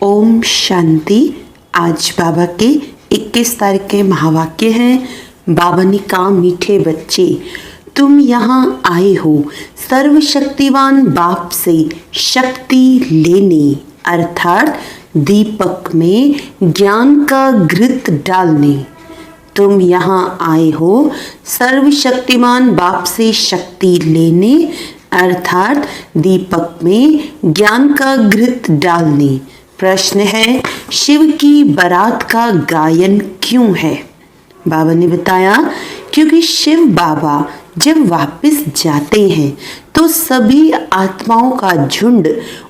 ओम शांति। आज बाबा के 21 तारीख के महावाक्य हैं। बाबा ने कहा, मीठे बच्चे, तुम यहाँ आए हो सर्वशक्तिवान बाप से शक्ति लेने, अर्थात दीपक में ज्ञान का घृत डालने। तुम यहाँ आए हो सर्वशक्तिमान बाप से शक्ति लेने, अर्थात दीपक में ज्ञान का घृत डालने। प्रश्न है, शिव की बारात का गायन क्यों है? बाबा ने बताया, क्योंकि शिव बाबा जब वापस जाते हैं तो सभी आत्माओं का झुंड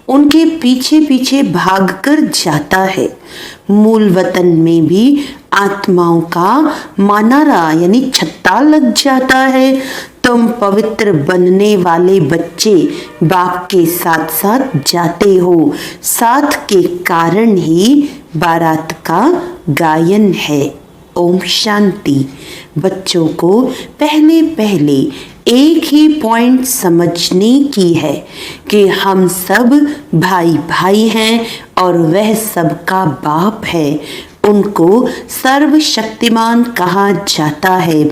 उनके पीछे पीछे भागकर जाता है। मूल वतन में भी आत्माओं का मानारा यानी छत्ता लग जाता है। तुम पवित्र बनने वाले बच्चे बाप के साथ साथ जाते हो, साथ के कारण ही बारात का गायन है। ओम शांति। बच्चों को पहले एक ही पॉइंट समझने की है कि हम सब भाई भाई हैं और वह सबका बाप है। उनको सर्वशक्तिमान कहा जाता है।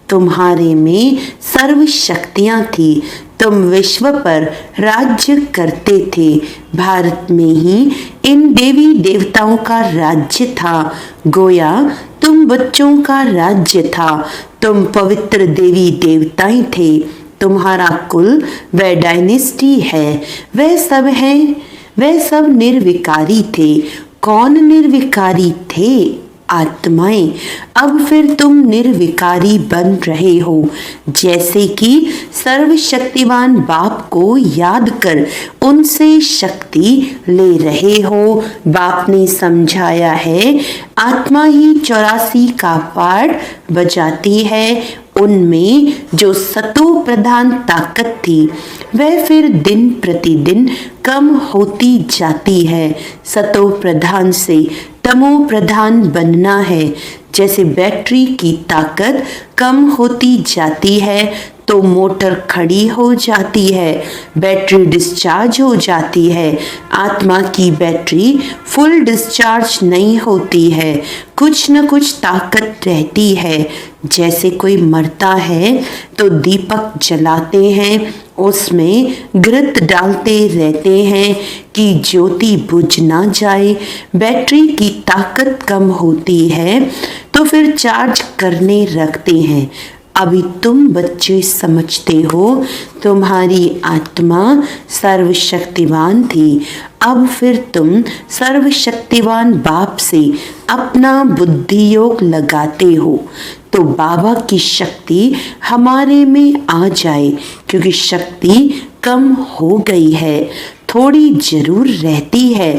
तुम्हारे में सर्व शक्तियां थी, तुम विश्व पर राज्य करते थे। भारत में ही इन देवी देवताओं का राज्य था। गोया तुम बच्चों का राज्य था। तुम पवित्र देवी देवताएं थे। तुम्हारा कुल वह डायनेस्टी है। वह सब निर्विकारी थे। कौन निर्विकारी थे? आत्माएं। अब फिर तुम निर्विकारी बन रहे हो, जैसे कि सर्वशक्तिवान बाप को याद कर उनसे शक्ति ले रहे हो। बाप ने समझाया है, आत्मा ही 84 का पाठ बजाती है। उनमें जो सतो प्रधान ताकत थी वह फिर दिन प्रतिदिन कम होती जाती है। सतो प्रधान से तमो प्रधान बनना है। जैसे बैटरी की ताकत कम होती जाती है तो मोटर खड़ी हो जाती है, बैटरी डिस्चार्ज हो जाती है। आत्मा की बैटरी फुल डिस्चार्ज नहीं होती है, कुछ न कुछ ताकत रहती है। जैसे कोई मरता है तो दीपक जलाते हैं, उसमें घृत डालते रहते हैं कि ज्योति बुझ ना जाए। बैटरी की ताकत कम होती है तो फिर चार्ज करने रखते हैं। अभी तुम बच्चे समझते हो तुम्हारी आत्मा सर्वशक्तिवान थी। अब फिर तुम सर्वशक्तिवान बाप से अपना बुद्धि योग लगाते हो तो बाबा की शक्ति हमारे में आ जाए, क्योंकि शक्ति कम हो गई है। थोड़ी जरूर रहती है,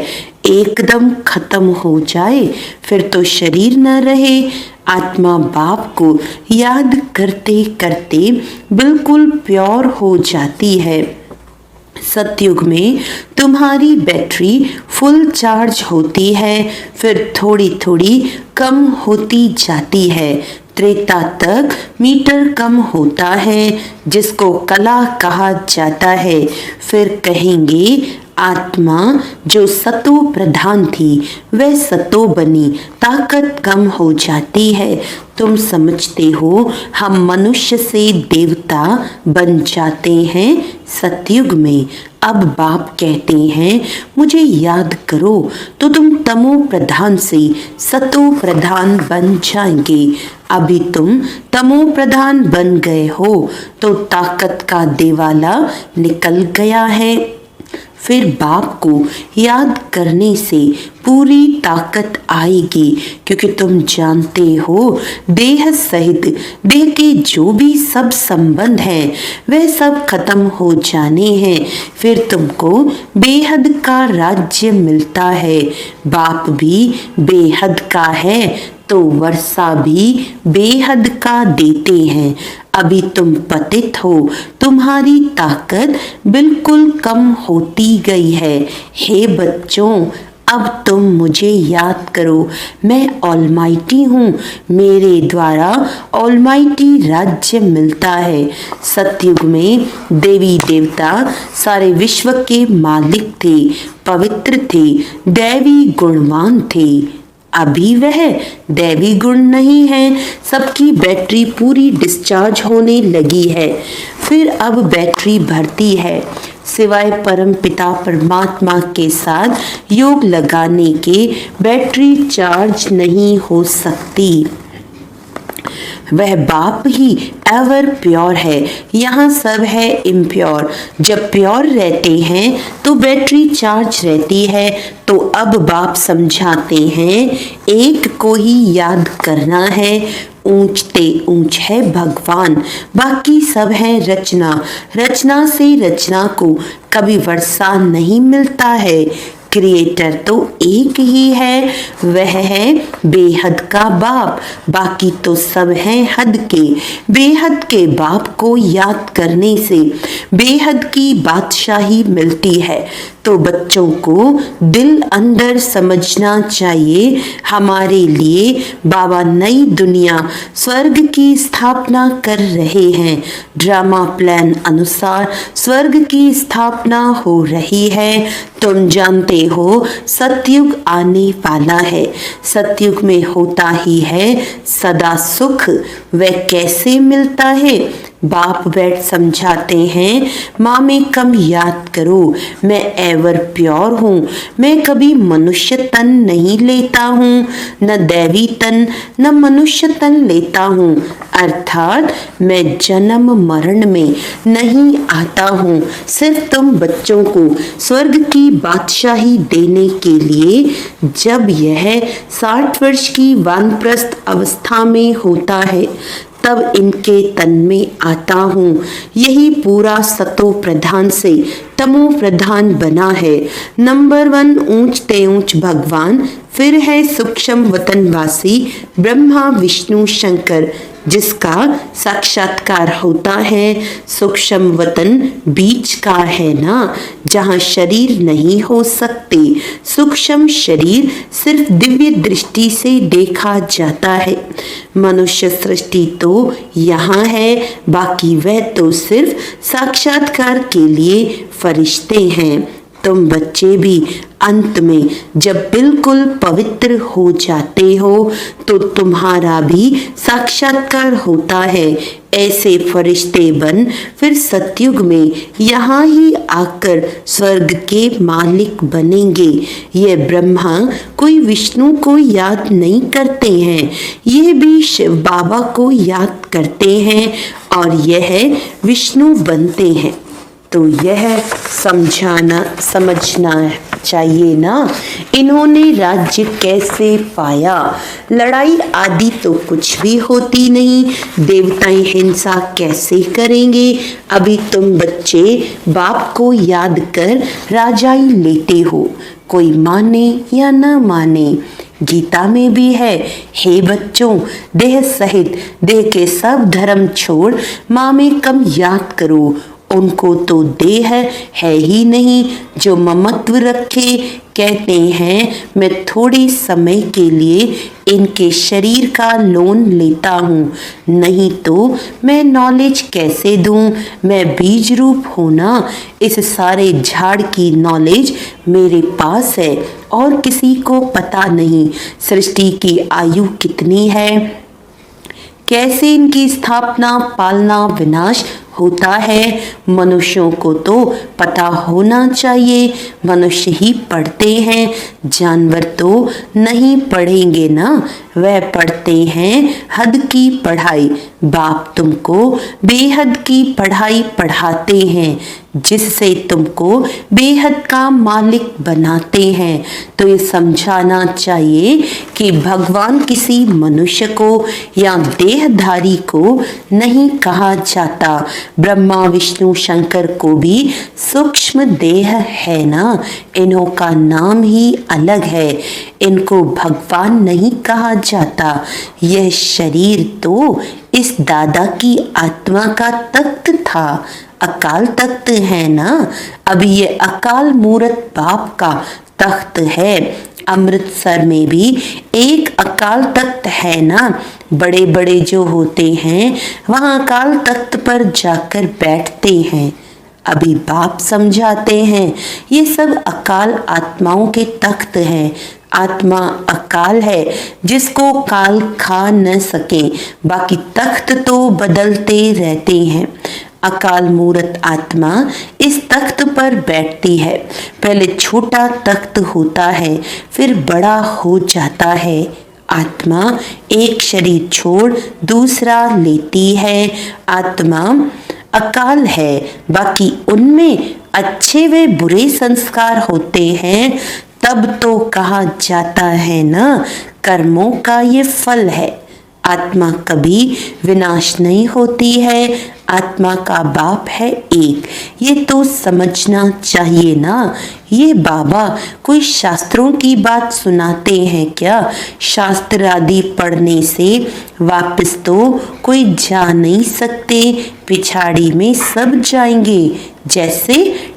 एकदम खत्म हो जाए फिर तो शरीर न रहे। आत्मा बाप को याद करते करते बिल्कुल प्योर हो जाती है। सतयुग में तुम्हारी बैटरी फुल चार्ज होती है, फिर थोड़ी थोड़ी कम होती जाती है। त्रेता तक मीटर कम होता है, जिसको कला कहा जाता है। फिर कहेंगे आत्मा जो सतो प्रधान थी वह सतो बनी, ताकत कम हो जाती है। तुम समझते हो हम मनुष्य से देवता बन जाते हैं सतयुग में। अब बाप कहते हैं मुझे याद करो तो तुम तमो प्रधान से सतो प्रधान बन जाएंगे। अभी तुम तमो प्रधान बन गए हो तो ताकत का देवाला निकल गया है। फिर बाप को याद करने से पूरी ताकत आएगी, क्योंकि तुम जानते हो देह सहित देह के जो भी सब संबंध हैं वह सब खत्म हो जाने हैं। फिर तुमको बेहद का राज्य मिलता है। बाप भी बेहद का है तो वर्षा भी बेहद का देते हैं। अभी तुम पतित हो, तुम्हारी ताकत बिल्कुल कम होती गई है। हे बच्चों, अब तुम मुझे याद करो, मैं ऑलमाइटी हूँ, मेरे द्वारा ऑलमाइटी राज्य मिलता है। सतयुग में देवी देवता सारे विश्व के मालिक थे, पवित्र थे, दैवी गुणवान थे। अभी वह दैवी गुण नहीं है, सबकी बैटरी पूरी डिस्चार्ज होने लगी है, फिर अब बैटरी भरती है। सिवाय परम पिता परमात्मा के साथ योग लगाने के बैटरी चार्ज नहीं हो सकती। वह बाप ही एवर प्योर है, यहाँ सब है इम्प्योर। जब प्योर रहते हैं तो बैटरी चार्ज रहती है। तो अब बाप समझाते हैं, एक को ही याद करना है, ऊंचते ऊंच है भगवान, बाकी सब है रचना। रचना से रचना को कभी वर्षा नहीं मिलता है। क्रिएटर तो एक ही है, वह है बेहद का बाप, बाकी तो सब हैं हद के। बेहद के बाप को याद करने से बेहद की बादशाही मिलती है। तो बच्चों को दिल अंदर समझना चाहिए, हमारे लिए बाबा नई दुनिया स्वर्ग की स्थापना कर रहे हैं। ड्रामा प्लान अनुसार स्वर्ग की स्थापना हो रही है। तुम जानते हो सतयुग आने वाला है, सतयुग में होता ही है सदा सुख। वह कैसे मिलता है? बाप बैठ समझाते हैं, माँ में कम याद करो, मैं एवर प्योर हूँ, मैं कभी मनुष्य तन नहीं लेता हूँ, न दैवी तन न मनुष्य तन लेता हूँ। अर्थात मैं जन्म मरण में नहीं आता हूँ, सिर्फ तुम बच्चों को स्वर्ग की बादशाही देने के लिए। जब यह 60 वर्ष की वानप्रस्थ अवस्था में होता है तब इनके तन में आता हूँ। यही पूरा सतो प्रधान से तमो प्रधान बना है। नंबर 1 ऊंचते ऊंच भगवान, फिर है सूक्ष्म वतनवासी ब्रह्मा विष्णु शंकर, जिसका साक्षात्कार होता है। सूक्ष्म वतन बीच का है ना, जहाँ शरीर नहीं हो सकते। सूक्ष्म शरीर सिर्फ दिव्य दृष्टि से देखा जाता है। मनुष्य सृष्टि तो यहाँ है, बाकी वह तो सिर्फ साक्षात्कार के लिए फरिश्ते हैं। तुम बच्चे भी अंत में जब बिल्कुल पवित्र हो जाते हो तो तुम्हारा भी साक्षात्कार होता है। ऐसे फरिश्ते बन फिर सतयुग में यहाँ ही आकर स्वर्ग के मालिक बनेंगे। ये ब्रह्मा कोई विष्णु को याद नहीं करते हैं, ये भी शिव बाबा को याद करते हैं और यह विष्णु बनते हैं। तो यह समझना चाहिए ना, इन्होंने राज्य कैसे पाया। लड़ाई आदि तो कुछ भी होती नहीं, देवताएं हिंसा कैसे करेंगे। अभी तुम बच्चे बाप को याद कर राजाई लेते हो, कोई माने या ना माने। गीता में भी है, हे बच्चों, देह सहित देह के सब धर्म छोड़ माँ में कम याद करो। उनको तो देह है ही नहीं जो ममत्व रखे। कहते हैं मैं थोड़े समय के लिए इनके शरीर का लोन लेता हूँ, नहीं तो मैं नॉलेज कैसे दूँ। मैं बीज रूप हूँ ना, इस सारे झाड़ की नॉलेज मेरे पास है और किसी को पता नहीं। सृष्टि की आयु कितनी है, कैसे इनकी स्थापना पालना विनाश होता है, मनुष्यों को तो पता होना चाहिए। मनुष्य ही पढ़ते हैं, जानवर तो नहीं पढ़ेंगे ना, वह पढ़ते हैं हद की पढ़ाई। बाप तुमको बेहद की पढ़ाई पढ़ाते हैं, जिससे तुमको बेहद का मालिक बनाते हैं। तो ये समझाना चाहिए कि भगवान किसी मनुष्य को या देहधारी को नहीं कहा जाता। ब्रह्मा विष्णु शंकर को भी सूक्ष्म देह है ना, इन्हों का नाम ही अलग है, इनको भगवान नहीं कहा जाता। यह शरीर तो इस दादा की आत्मा का तख्त था, अकाल तख्त है ना। अब ये अकाल मूरत बाप का तख्त है, अमृतसर में भी एक अकाल तख्त है ना, बड़े बड़े जो होते हैं वहां अकाल तख्त पर जाकर बैठते हैं। अभी बाप समझाते हैं ये सब अकाल आत्माओं के तख्त हैं। आत्मा अकाल है जिसको काल खा न सके, बाकी तख्त तो बदलते रहते हैं। अकाल मूरत आत्मा इस तख्त पर बैठती है। पहले छोटा तख्त होता है, फिर बड़ा हो जाता है। आत्मा एक शरीर छोड़ दूसरा लेती है। आत्मा अकाल है, बाकी उनमें अच्छे व बुरे संस्कार होते हैं। तब तो कहा जाता है ना, कर्मों का ये फल है। आत्मा कभी विनाश नहीं होती है। आत्मा का बाप है एक, ये तो समझना चाहिए ना। ये बाबा कोई शास्त्रों की बात सुनाते हैं क्या? शास्त्र आदि पढ़ने से वापस तो कोई जा नहीं सकते, पिछाड़ी में सब जाएंगे। जैसे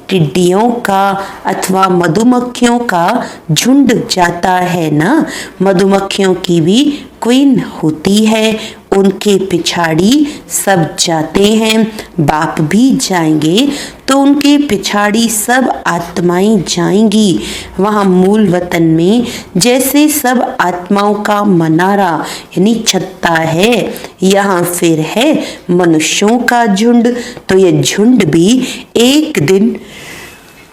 टिड्डियों का अथवा मधुमक्खियों का झुंड जाता है ना, मधुमक्खियों की भी क्वीन होती है, उनके पिछाड़ी सब जाते हैं। बाप भी जाएंगे तो उनके पिछाड़ी सब आत्माएं जाएंगी। वहां मूल वतन में जैसे सब आत्माओं का मनारा यानी छत्ता है, यहाँ फिर है मनुष्यों का झुंड। तो ये झुंड भी एक दिन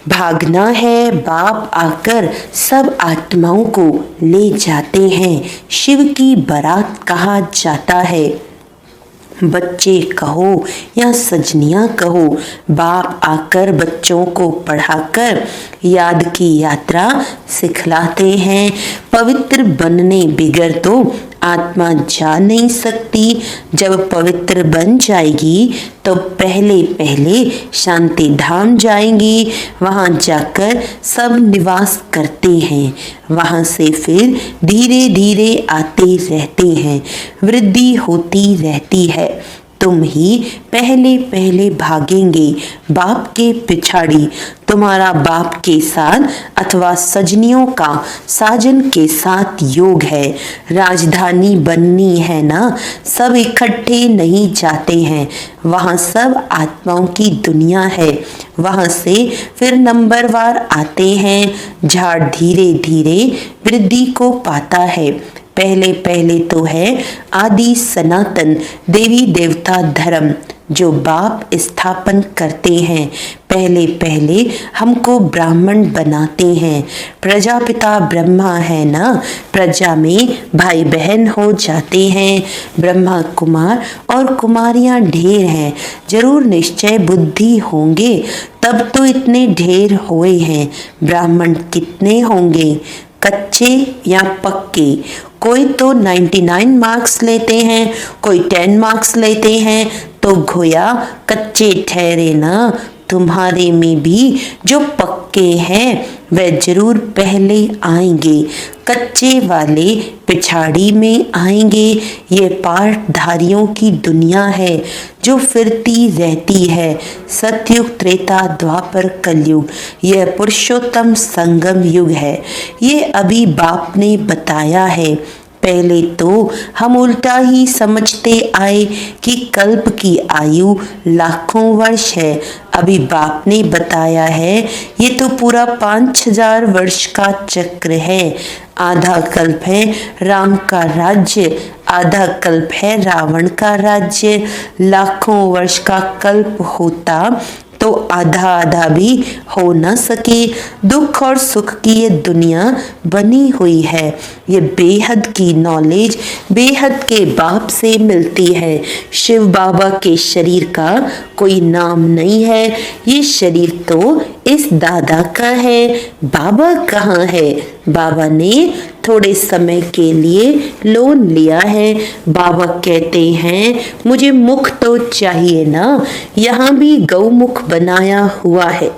भागना है। बाप आकर सब आत्माओं को ले जाते हैं। शिव की बारात कहा जाता है। बच्चे कहो या सजनियां कहो, बाप आकर बच्चों को पढ़ाकर याद की यात्रा सिखलाते हैं। पवित्र बनने बिगर तो आत्मा जा नहीं सकती। जब पवित्र बन जाएगी तो पहले पहले शांति धाम जाएंगी। वहां जाकर सब निवास करते हैं। वहां से फिर धीरे धीरे आते रहते हैं। वृद्धि होती रहती है। तुम ही पहले पहले भागेंगे बाप के पिछाड़ी। तुम्हारा बाप के साथ अथवा सजनियों का साजन के साथ योग है। राजधानी बननी है ना, सब इकट्ठे नहीं जाते हैं। वहाँ सब आत्माओं की दुनिया है। वहाँ से फिर नंबरवार आते हैं। झाड़ धीरे धीरे वृद्धि को पाता है। पहले पहले तो है आदि सनातन देवी देवता धर्म जो बाप स्थापन करते हैं। पहले पहले हमको ब्राह्मण बनाते हैं। प्रजापिता ब्रह्मा है ना, प्रजा में भाई बहन हो जाते हैं। ब्रह्मा कुमार और कुमारियां ढेर हैं। जरूर निश्चय बुद्धि होंगे तब तो इतने ढेर हुए हैं। ब्राह्मण कितने होंगे, कच्चे या पक्के? कोई तो 99 मार्क्स लेते हैं, कोई 10 मार्क्स लेते हैं, तो गोया कच्चे ठहरे ना। तुम्हारे में भी जो पक्के हैं वह जरूर पहले आएंगे, कच्चे वाले पिछाड़ी में आएंगे। ये पाठधारियों की दुनिया है जो फिरती रहती है। सतयुग त्रेता द्वापर कलयुग, यह पुरुषोत्तम संगम युग है। ये अभी बाप ने बताया है। पहले तो हम उल्टा ही समझते आए कि कल्प की आयु लाखों वर्ष है। अभी बाप ने बताया है ये तो पूरा 5000 वर्ष का चक्र है। आधा कल्प है राम का राज्य, आधा कल्प है रावण का राज्य। लाखों वर्ष का कल्प होता तो आधा आधा भी हो न सके। दुख और सुख की ये दुनिया बनी हुई है। ये बेहद की नॉलेज बेहद के बाप से मिलती है। शिव बाबा के शरीर का कोई नाम नहीं है। ये शरीर तो इस दादा का है। बाबा कहाँ है? बाबा ने थोड़े समय के लिए लोन लिया है। बाबा कहते हैं मुझे मुख तो चाहिए ना। यहाँ भी गौमुख बनाया हुआ है।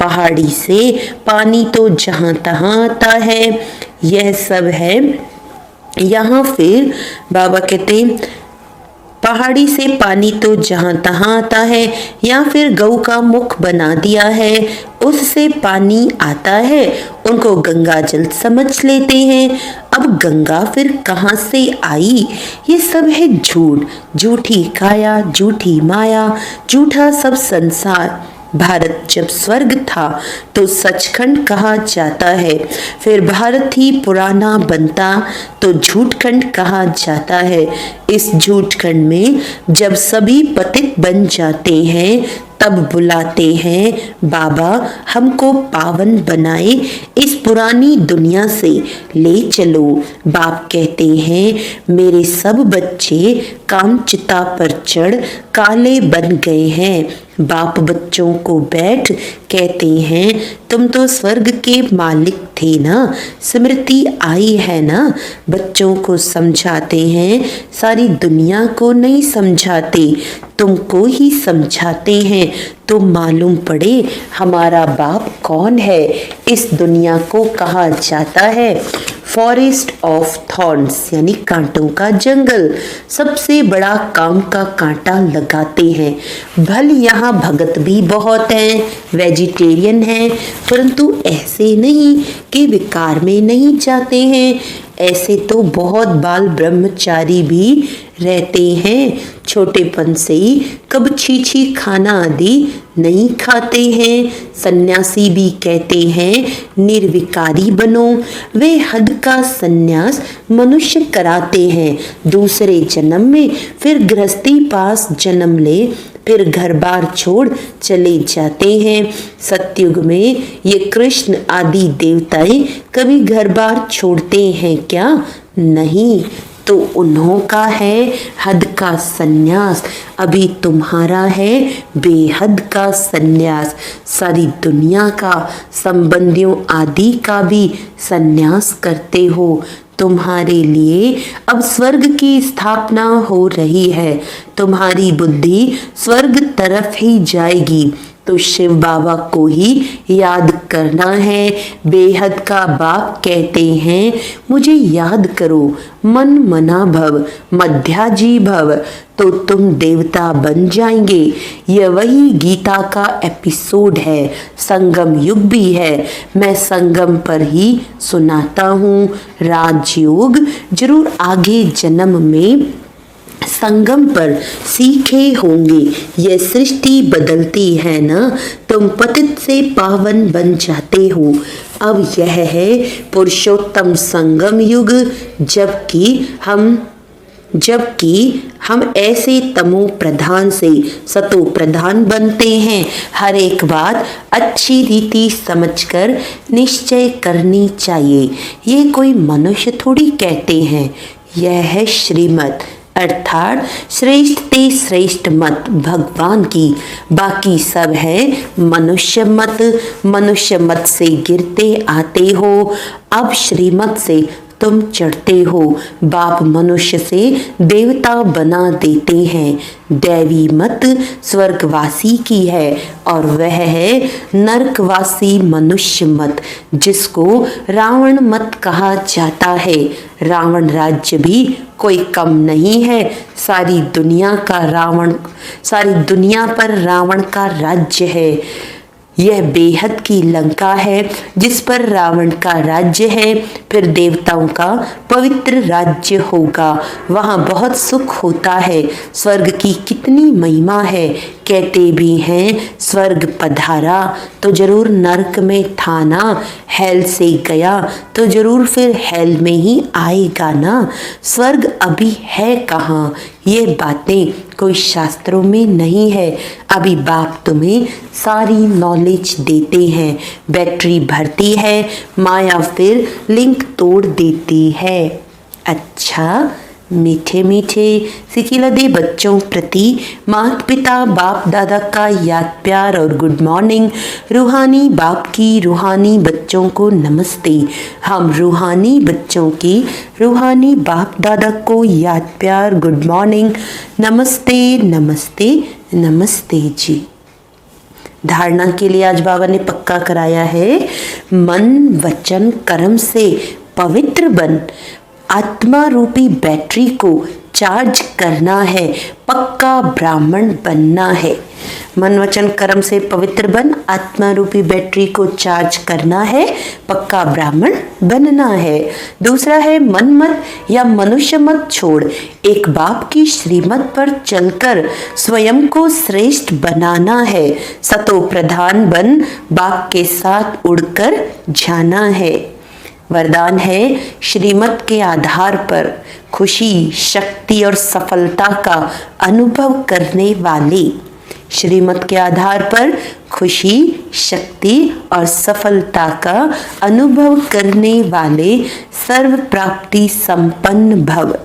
पहाड़ी से पानी तो जहाँ तहाँ आता है। यह सब है। यहाँ फिर बाबा कहते हैं पहाड़ी से पानी तो जहां तहां आता है, या फिर गऊ का मुख बना दिया है उससे पानी आता है, उनको गंगा जल समझ लेते हैं। अब गंगा फिर कहां से आई? ये सब है झूठ, झूठी काया, झूठी माया, झूठा सब संसार। भारत जब स्वर्ग था तो सचखंड कहा जाता है, फिर भारत ही पुराना बनता तो झूठखंड कहा जाता है। इस झूठखंड में जब सभी पतित बन जाते हैं तब बुलाते हैं बाबा हमको पावन बनाए, इस पुरानी दुनिया से ले चलो। बाप कहते हैं मेरे सब बच्चे कामचिता पर चढ़ काले बन गए हैं। बाप बच्चों को बैठ कहते हैं तुम तो स्वर्ग के मालिक थे ना, स्मृति आई है ना। बच्चों को समझाते हैं सारी दुनिया को नहीं समझाते, तुमको ही समझाते हैं तो मालूम पड़े हमारा बाप कौन है। इस दुनिया को कहा जाता है फॉरेस्ट ऑफ थॉर्न्स, यानी कांटों का जंगल। सबसे बड़ा काम का कांटा लगाते हैं। भले यहाँ भगत भी बहुत हैं, वेजिटेरियन हैं, परंतु ऐसे नहीं कि विकार में नहीं जाते हैं। ऐसे तो बहुत बाल ब्रह्मचारी भी रहते हैं, छोटेपन से ही कब छीछी खाना आदि नहीं खाते हैं। सन्यासी भी कहते हैं निर्विकारी बनो। वे हद का सन्यास मनुष्य कराते हैं, दूसरे जन्म में फिर गृहस्थी पास जन्म ले, फिर घर बार छोड़ चले जाते हैं। सतयुग में ये कृष्ण आदि देवताएं कभी घर बार छोड़ते हैं क्या? नहीं, तो उन्हों का है हद का सन्यास, अभी तुम्हारा है बेहद का सन्यास। सारी दुनिया का, संबंधियों आदि का भी सन्यास करते हो। तुम्हारे लिए अब स्वर्ग की स्थापना हो रही है, तुम्हारी बुद्धि स्वर्ग तरफ ही जाएगी, तो शिव बाबा को ही याद करना है। बेहद का बाप कहते हैं मुझे याद करो, मन मना भव मध्याजी भव, तो तुम देवता बन जाएंगे। यह वही गीता का एपिसोड है, संगम युग भी है। मैं संगम पर ही सुनाता हूँ। राजयोग जरूर आगे जन्म में संगम पर सीखे होंगे। यह सृष्टि बदलती है ना, तुम पतित से पावन बन जाते हो। अब यह है पुरुषोत्तम संगम युग, जबकि हम ऐसे तमो प्रधान से सतो प्रधान बनते हैं। हर एक बात अच्छी रीति समझकर निश्चय करनी चाहिए। ये कोई मनुष्य थोड़ी कहते हैं, यह है श्रीमत, अर्थात श्रेष्ठ ते श्रेष्ठ मत भगवान की। बाकी सब है मनुष्य मत। मनुष्य मत से गिरते आते हो, अब श्रीमत से तुम चढ़ते हो। बाप मनुष्य से देवता बना देते हैं। दैवी मत स्वर्गवासी की है और वह है नरकवासी मनुष्य मत, जिसको रावण मत कहा जाता है। रावण राज्य भी कोई कम नहीं है। सारी दुनिया पर रावण का राज्य है। यह बेहद की लंका है जिस पर रावण का राज्य है। फिर देवताओं का पवित्र राज्य होगा, वहाँ बहुत सुख होता है। स्वर्ग की कितनी महिमा है। कहते भी हैं स्वर्ग पधारा तो जरूर नरक में था ना, हेल से गया तो जरूर फिर हेल में ही आएगा ना। स्वर्ग अभी है कहाँ, ये बातें कोई शास्त्रों में नहीं है। अभी बाप तुम्हें सारी नॉलेज देते हैं। बैटरी भरती है, माया फिर लिंक तोड़ देती है। अच्छा, मीठे मीठे सिकिलदे बच्चों प्रति माता पिता बाप दादा का याद प्यार और गुड मॉर्निंग। रूहानी बाप की रूहानी बच्चों को नमस्ते। हम रूहानी बच्चों की रूहानी बाप दादा को याद प्यार गुड मॉर्निंग, नमस्ते नमस्ते नमस्ते जी। धारणा के लिए आज बाबा ने पक्का कराया है, मन वचन कर्म से पवित्र बन आत्मा रूपी बैटरी को चार्ज करना है, पक्का ब्राह्मण बनना है। मन वचन कर्म से पवित्र बन, आत्मा रूपी बैटरी को चार्ज करना है, पक्का ब्राह्मण बनना है। दूसरा है मन मत या मनुष्य मत छोड़, एक बाप की श्रीमत पर चलकर स्वयं को श्रेष्ठ बनाना है। सतो प्रधान बन, बाप के साथ उड़कर जाना है। वरदान है श्रीमत के आधार पर खुशी, शक्ति और सफलता का अनुभव करने वाले। श्रीमत के आधार पर खुशी, शक्ति और सफलता का अनुभव करने वाले सर्व प्राप्ति संपन्न भव।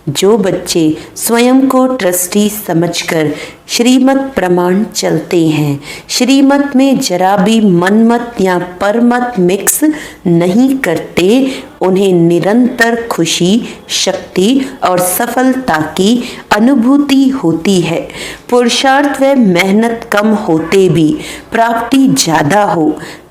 जो बच्चे स्वयं को ट्रस्टी समझकर श्रीमत प्रमाण चलते हैं, श्रीमत में जरा भी मनमत या परमत मिक्स नहीं करते, उन्हें निरंतर खुशी, शक्ति और सफलता की अनुभूति होती है। पुरुषार्थ व मेहनत कम होते भी प्राप्ति ज्यादा हो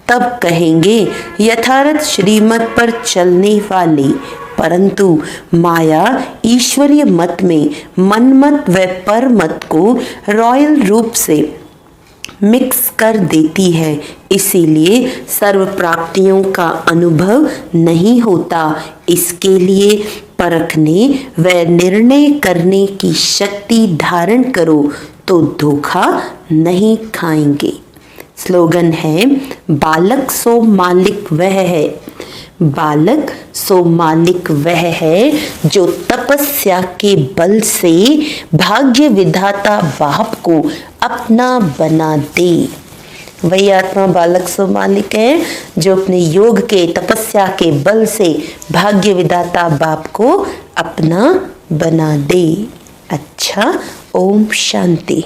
तब कहेंगे यथार्थ श्रीमत पर चलने वाले। परंतु माया ईश्वरीय मत में मनमत व परमत को रॉयल रूप से मिक्स कर देती है, इसीलिए सर्व प्राप्तियों का अनुभव नहीं होता। इसके लिए परखने व निर्णय करने की शक्ति धारण करो तो धोखा नहीं खाएंगे। स्लोगन है बालक सो मालिक वह है, बालक सो मालिक वह है जो तपस्या के बल से भाग्य विधाता बाप को अपना बना दे। वही आत्मा बालक सो मालिक है जो अपने योग के, तपस्या के बल से भाग्य विधाता बाप को अपना बना दे। अच्छा, ओम शांति।